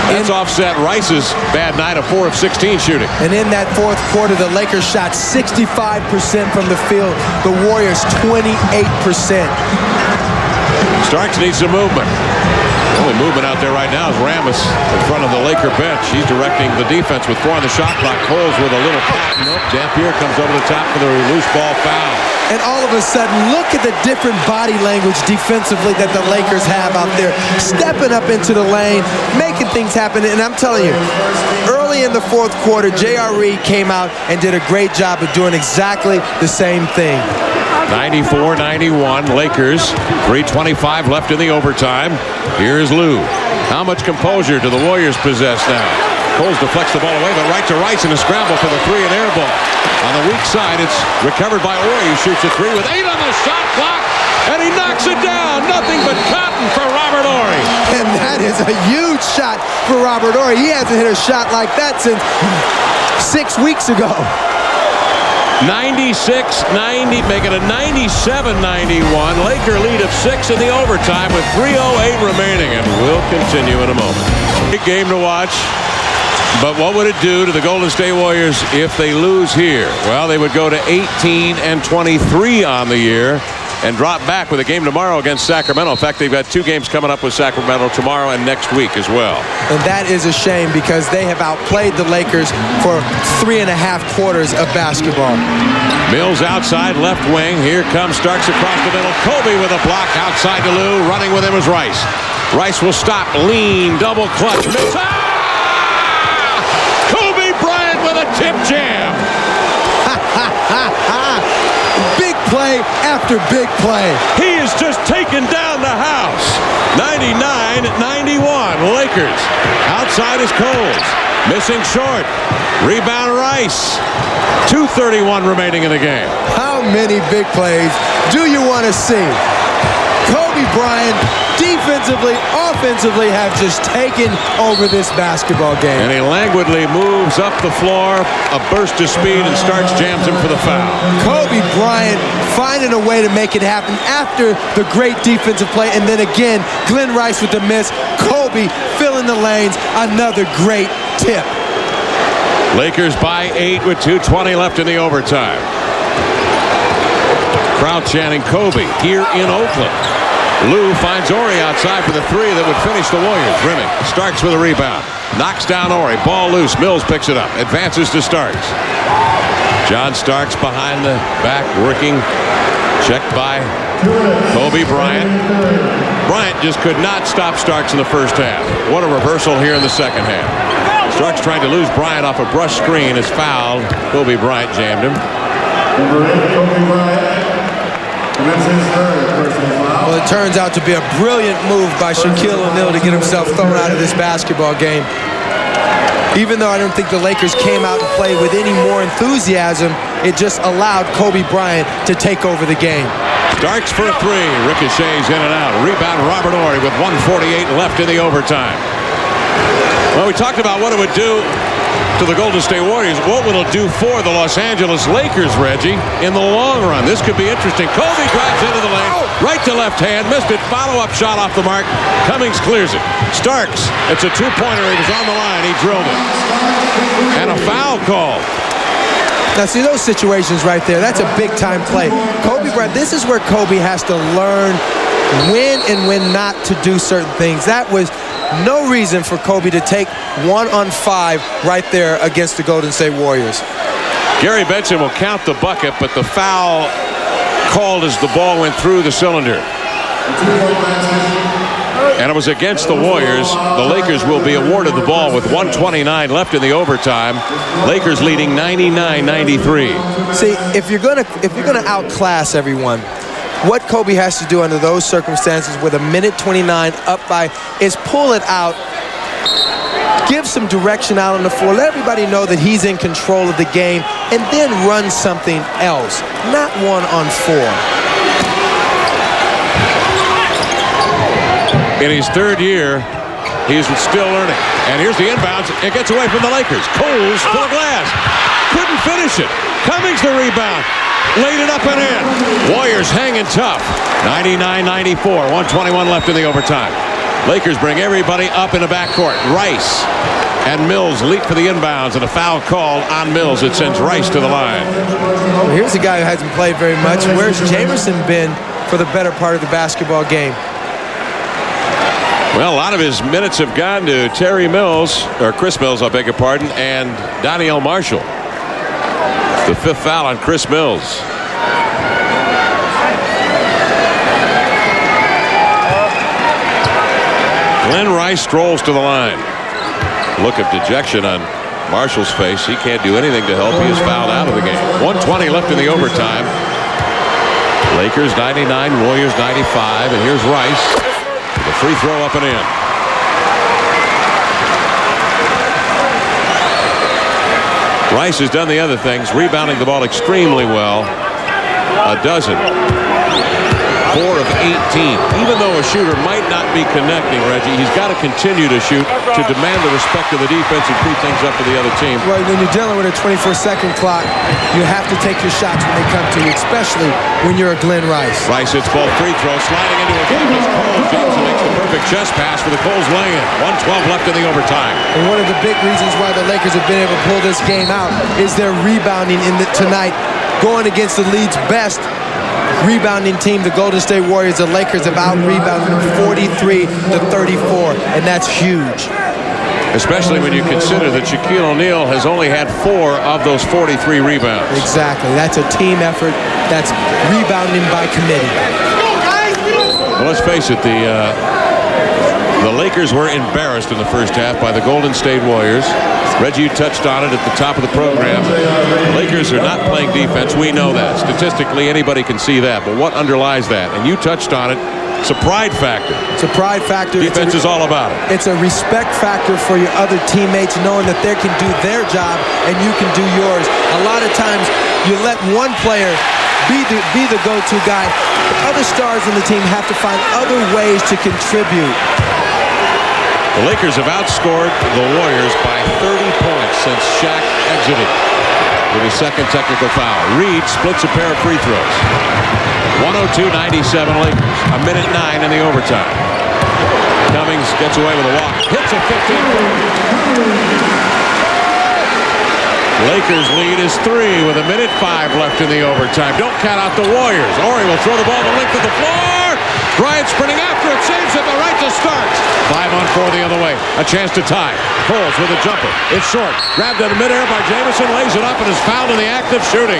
That's offset Rice's bad night of 4 of 16 shooting. And in that fourth quarter, the Lakers shot 65% from the field. The Warriors 28%. Starks needs some movement. The only movement out there right now is Ramos in front of the Laker bench. He's directing the defense with 4 on the shot clock. Coles with a little pop. Nope. Dampier comes over the top for the loose ball foul. And all of a sudden, look at the different body language defensively that the Lakers have out there. Stepping up into the lane, making things happen. And I'm telling you, early in the fourth quarter, J.R. Reed came out and did a great job of doing exactly the same thing. 94-91 Lakers. 3:25 left in the overtime. Here's Lue. How much composure do the Warriors possess now? Coles deflects the ball away, but right to Rice in a scramble for the 3 and air ball. On the weak side, it's recovered by Horry, who shoots a 3 with 8 on the shot clock, and he knocks it down. Nothing but cotton for Robert Horry. And that is a huge shot for Robert Horry. He hasn't hit a shot like that since 6 weeks ago. 96-90, making a 97-91. Laker lead of 6 in the overtime with 3:08 remaining, and we'll continue in a moment. Big game to watch. But what would it do to the Golden State Warriors if they lose here? Well, they would go to 18-23 on the year and drop back with a game tomorrow against Sacramento. In fact, they've got 2 games coming up with Sacramento tomorrow and next week as well. And that is a shame because they have outplayed the Lakers for 3.5 quarters of basketball. Mills outside left wing. Here comes Starks across the middle. Kobe with a block outside to Lue. Running with him is Rice. Rice will stop. Lean. Double clutch. Mills. Kobe Bryant with a tip jam. Big play after big play. He has just taken down the house. 99-91 Lakers. Outside is Coles. Missing short. Rebound Rice. 2:31 remaining in the game. How many big plays do you want to see? Kobe Bryant, defensively, offensively, have just taken over this basketball game. And he languidly moves up the floor, a burst of speed, and Starks jams him for the foul. Kobe Bryant finding a way to make it happen after the great defensive play. And then again, Glenn Rice with the miss. Kobe filling the lanes. Another great tip. Lakers by 8 with 2:20 left in the overtime. Crowd chanting Kobe here in Oakland. Lou finds Horry outside for the three that would finish the Warriors. Remick, Starks with a rebound. Knocks down Horry. Ball loose. Mills picks it up. Advances to Starks. John Starks behind the back working. Checked by Kobe Bryant. Bryant just could not stop Starks in the first half. What a reversal here in the second half. Starks trying to lose Bryant off a brush screen is fouled. Kobe Bryant jammed him. Well, it turns out to be a brilliant move by Shaquille O'Neal to get himself thrown out of this basketball game. Even though I don't think the Lakers came out and played with any more enthusiasm, it just allowed Kobe Bryant to take over the game. Starks for a three. Ricochets in and out. Rebound Robert Horry with 1:48 left in the overtime. Well, we talked about what it would do to the Golden State Warriors. What will it do for the Los Angeles Lakers, Reggie, in the long run? This could be interesting. Kobe drives into the lane. Right to left hand. Missed it. Follow-up shot off the mark. Cummings clears it. Starks. It's a two-pointer. He was on the line. He drilled it. And a foul call. Now, see those situations right there. That's a big-time play. Kobe Bryant, this is where Kobe has to learn when and when not to do certain things. That was no reason for Kobe to take 1-on-5 right there against the Golden State Warriors. Gary Benson will count the bucket, but the foul called as the ball went through the cylinder. And it was against the Warriors. The Lakers will be awarded the ball with 1:29 left in the overtime. Lakers leading 99-93. See, if you're gonna outclass everyone, what Kobe has to do under those circumstances with a minute 29 up by is pull it out, give some direction out on the floor, let everybody know that he's in control of the game, and then run something else, not 1-on-4. In his third year, he's still learning. And here's the inbounds. It gets away from the Lakers. Coles for the glass. Couldn't finish it. Cummings the rebound. Laid it up and in. Warriors hanging tough. 99-94. 1:21 left in the overtime. Lakers bring everybody up in the backcourt. Rice and Mills leap for the inbounds, and a foul call on Mills. It sends Rice to the line. Well, here's a guy who hasn't played very much. Where's Jamerson been for the better part of the basketball game? Well, a lot of his minutes have gone to Terry Mills, or Chris Mills, I beg your pardon, and Danielle Marshall. The fifth foul on Chris Mills. Glenn Rice strolls to the line. Look of dejection on Marshall's face. He can't do anything to help. He is fouled out of the game. 1:20 left in the overtime. Lakers 99, Warriors 95, and here's Rice. The free throw up and in. Rice has done the other things, rebounding the ball extremely well. A dozen. 4 of 18. Even though a shooter might not be connecting, Reggie, he's got to continue to shoot to demand the respect of the defense and free things up for the other team. Well, when you're dealing with a 24-second clock, you have to take your shots when they come to you, especially when you're a Glenn Rice. Rice hits both free throws, sliding into a game as Coles Johnson makes the perfect chest pass for the Coles lay-in. 1:12 left in the overtime. And one of the big reasons why the Lakers have been able to pull this game out is their rebounding tonight, going against the league's best rebounding team, the Golden State Warriors. The Lakers have out-rebounded 43-34, and that's huge. Especially when you consider that Shaquille O'Neal has only had 4 of those 43 rebounds. Exactly. That's a team effort. That's rebounding by committee. Well, let's face it, the Lakers were embarrassed in the first half by the Golden State Warriors. Reggie, you touched on it at the top of the program. The Lakers are not playing defense. We know that. Statistically, anybody can see that. But what underlies that? And you touched on it. It's a pride factor. It's a pride factor. Defense is all about it. It's a respect factor for your other teammates, knowing that they can do their job and you can do yours. A lot of times you let one player be the go-to guy. The other stars on the team have to find other ways to contribute. The Lakers have outscored the Warriors by 30 points since Shaq exited with his second technical foul. Reed splits a pair of free throws. 102-97 Lakers. A minute 9 in the overtime. Cummings gets away with a walk. Hits a 15. Lakers lead is 3 with a minute 5 left in the overtime. Don't count out the Warriors. Horry will throw the ball the length of the floor. Bryant sprinting after it, saves it, the right to Starks. 5-on-4 the other way. A chance to tie. Pulls with a jumper. It's short. Grabbed out of midair by Jamison, lays it up, and is fouled in the act of shooting.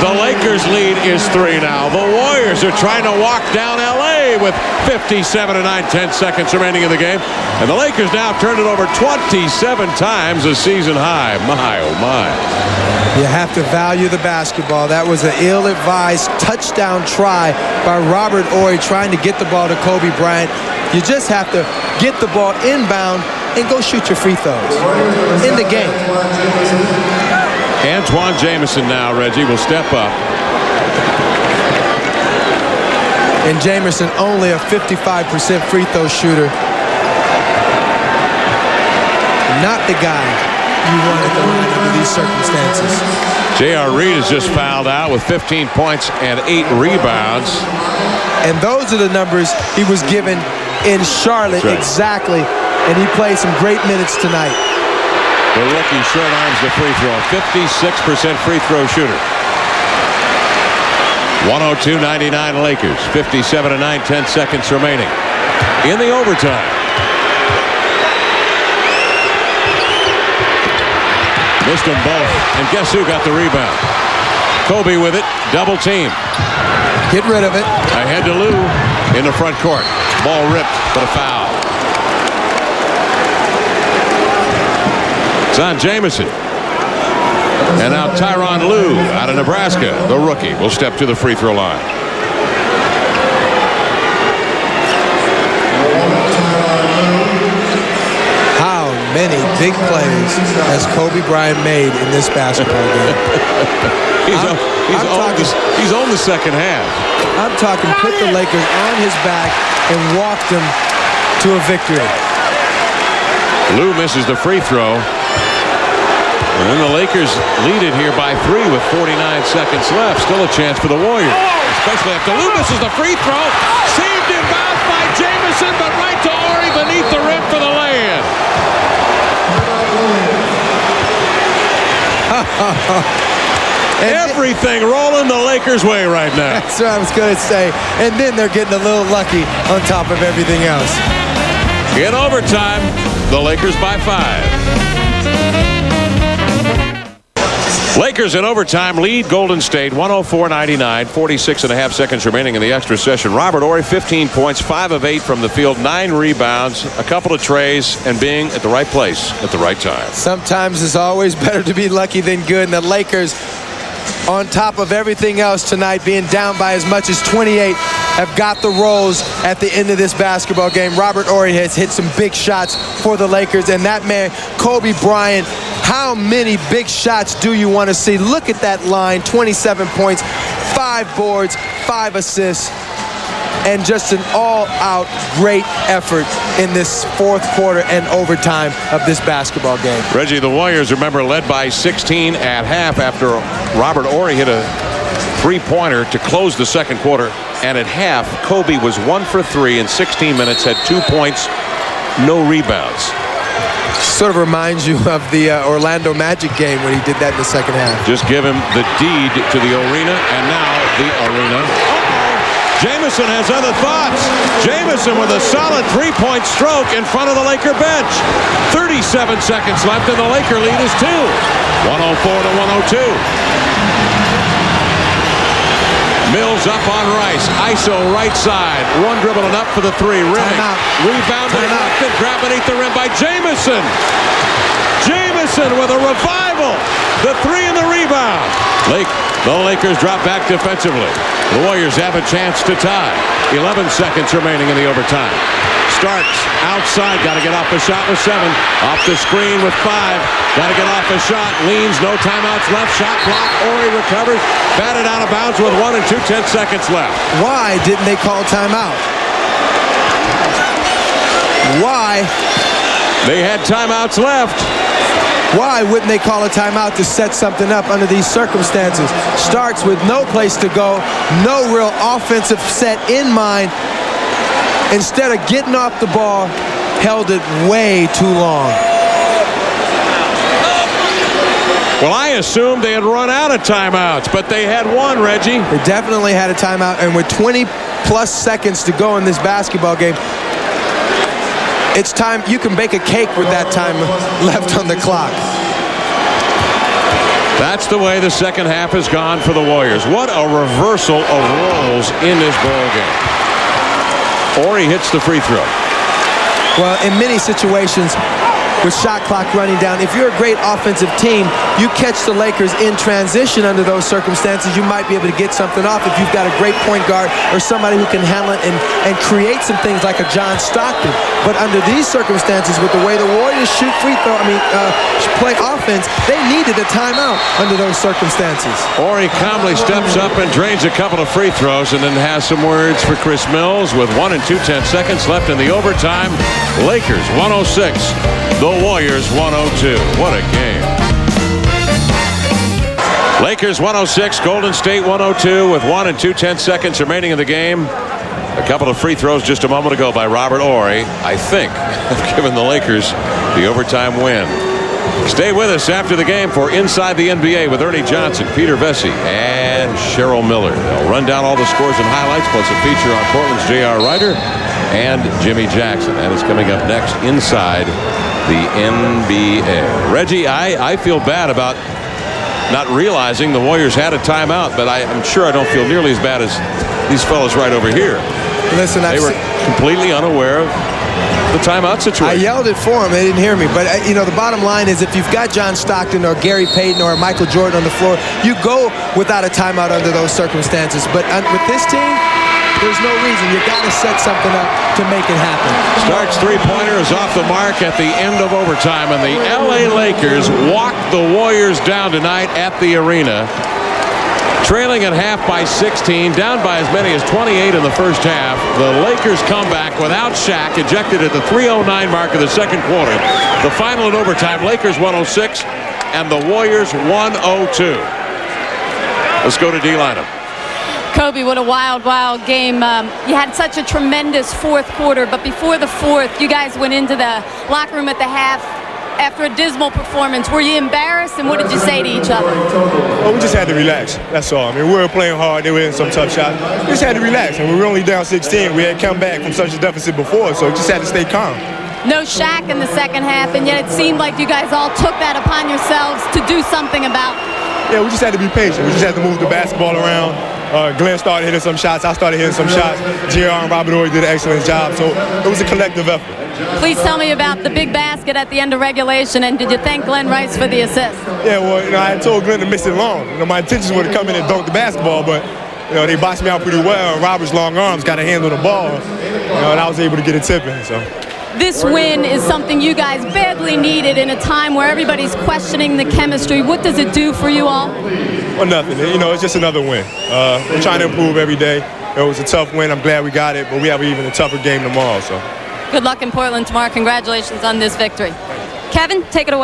The Lakers' lead is 3 now. The Warriors are trying to walk down L.A. with 57 to 9, 10 seconds remaining in the game. And the Lakers now turned it over 27 times, a season high. My, oh my. You have to value the basketball. That was an ill-advised touchdown try by Robert Horry trying to get the ball to Kobe Bryant. You just have to get the ball inbound and go shoot your free throws in the game. Antoine Jamison now, Reggie, will step up. And Jamison only a 55% free throw shooter. Not the guy you want at the line under these circumstances. J.R. Reed has just fouled out with 15 points and 8 rebounds. And those are the numbers he was given in Charlotte. Right. Exactly. And he played some great minutes tonight. The rookie short arms the free throw. 56% free throw shooter. 102-99 Lakers. 57 to 9, 10 seconds remaining. In the overtime. Missed them both. And guess who got the rebound? Kobe with it. Double team. Get rid of it. Ahead to Lou in the front court. Ball ripped, but a foul. It's on Jamison. And now Tyronn Lue out of Nebraska, the rookie, will step to the free throw line. How many big plays has Kobe Bryant made in this basketball game? He's on the second half. I'm talking put the Lakers on his back and walked them to a victory. Lue misses the free throw. And then the Lakers lead it here by 3 with 49 seconds left. Still a chance for the Warriors. Especially after Lue misses the free throw. Saved in bounds by Jamison, but right to Horry beneath the rim for the lay-in. Everything rolling the Lakers' way right now. That's what I was going to say. And then they're getting a little lucky on top of everything else. In overtime, the Lakers by 5. Lakers in overtime lead Golden State 104-99, 46 and a half seconds remaining in the extra session. Robert Horry 15 points, 5 of 8 from the field, 9 rebounds, a couple of trays, and being at the right place at the right time. Sometimes it's always better to be lucky than good. And the Lakers, on top of everything else tonight, being down by as much as 28, have got the rolls at the end of this basketball game. Robert Horry has hit some big shots for the Lakers. And that man, Kobe Bryant, how many big shots do you want to see? Look at that line, 27 points, 5 boards, 5 assists, and just an all-out great effort in this fourth quarter and overtime of this basketball game. Reggie, the Warriors, remember, led by 16 at half after Robert Horry hit a three-pointer to close the second quarter. And at half, Kobe was 1 for 3 in 16 minutes, had 2 points, no rebounds. Sort of reminds you of the Orlando Magic game when he did that in the second half. Just give him the deed to the arena, and now the arena. Jamison has other thoughts. Jamison with a solid three-point stroke in front of the Laker bench. 37 seconds left, and the Laker lead is 2. 104 to 102. Mills up on Rice. ISO right side. One dribbling up for the 3. Rimming. Rebounded up and grabbed beneath the rim by Jamison. Jamison with a revival. The 3 and the rebound. The Lakers drop back defensively. The Warriors have a chance to tie. 11 seconds remaining in the overtime. Starks outside. Got to get off the shot with 7. Off the screen with 5. Got to get off the shot. Leans. No timeouts left. Shot clock. Horry recovers. Batted out of bounds with 1 and 2 10 seconds left. Why didn't they call timeout? Why? They had timeouts left. Why wouldn't they call a timeout to set something up under these circumstances? Starks with no place to go, no real offensive set in mind. Instead of getting off the ball, held it way too long. Well, I assumed they had run out of timeouts, but they had one, Reggie. They definitely had a timeout, and with 20-plus seconds to go in this basketball game, it's time. You can bake a cake with that time left on the clock. That's the way the second half has gone for the Warriors. What a reversal of roles in this ball game. Horry hits the free throw. Well, in many situations, with shot clock running down, if you're a great offensive team, you catch the Lakers in transition under those circumstances, you might be able to get something off if you've got a great point guard or somebody who can handle it and create some things like a John Stockton. But under these circumstances, with the way the Warriors play offense, they needed a timeout under those circumstances. Horry calmly steps up and drains a couple of free throws and then has some words for Chris Mills with 1 and 2/10 seconds left in the overtime. Lakers 106. The Warriors 102. What a game. Lakers 106, Golden State 102 with 1 and 2/10 seconds remaining in the game. A couple of free throws just a moment ago by Robert Horry, I think, have given the Lakers the overtime win. Stay with us after the game for Inside the NBA with Ernie Johnson, Peter Vesey, and Cheryl Miller. They'll run down all the scores and highlights, plus a feature on Portland's J.R. Ryder and Jimmy Jackson. That is coming up next inside the NBA. Reggie, I feel bad about not realizing the Warriors had a timeout, but I'm sure I don't feel nearly as bad as these fellas right over here. Listen, they were completely unaware of the timeout situation. I yelled it for them. They didn't hear me. But, the bottom line is if you've got John Stockton or Gary Payton or Michael Jordan on the floor, you go without a timeout under those circumstances. But with this team, there's no reason. You got to set something up to make it happen. Starks three-pointer is off the mark at the end of overtime, and the L.A. Lakers walk the Warriors down tonight at the arena. Trailing at half by 16, down by as many as 28 in the first half. The Lakers come back without Shaq, ejected at the 3:09 mark of the second quarter. The final in overtime, Lakers 106 and the Warriors 102. Let's go to D-lineup. Kobe, what a wild, wild game. You had such a tremendous fourth quarter, but before the fourth, you guys went into the locker room at the half after a dismal performance. Were you embarrassed, and what did you say to each other? Well, we just had to relax. That's all. I mean, we were playing hard. They were in some tough shots. We just had to relax, and we were only down 16. We had come back from such a deficit before, so we just had to stay calm. No Shaq in the second half, and yet it seemed like you guys all took that upon yourselves to do something about it. Yeah, we just had to be patient. We just had to move the basketball around. Glenn started hitting some shots. I started hitting some shots. J.R. and Robert Horry did an excellent job. So it was a collective effort. Please tell me about the big basket at the end of regulation, and did you thank Glenn Rice for the assist? Yeah, well, I had told Glenn to miss it long. My intentions were to come in and dunk the basketball, but they boxed me out pretty well. And Robert's long arms got a handle the ball, and I was able to get it tipping. So. This win is something you guys badly needed in a time where everybody's questioning the chemistry. What does it do for you all? Well, nothing. It's just another win. We're trying to improve every day. It was a tough win. I'm glad we got it, but we have even a tougher game tomorrow. So. Good luck in Portland tomorrow. Congratulations on this victory. Kevin, take it away.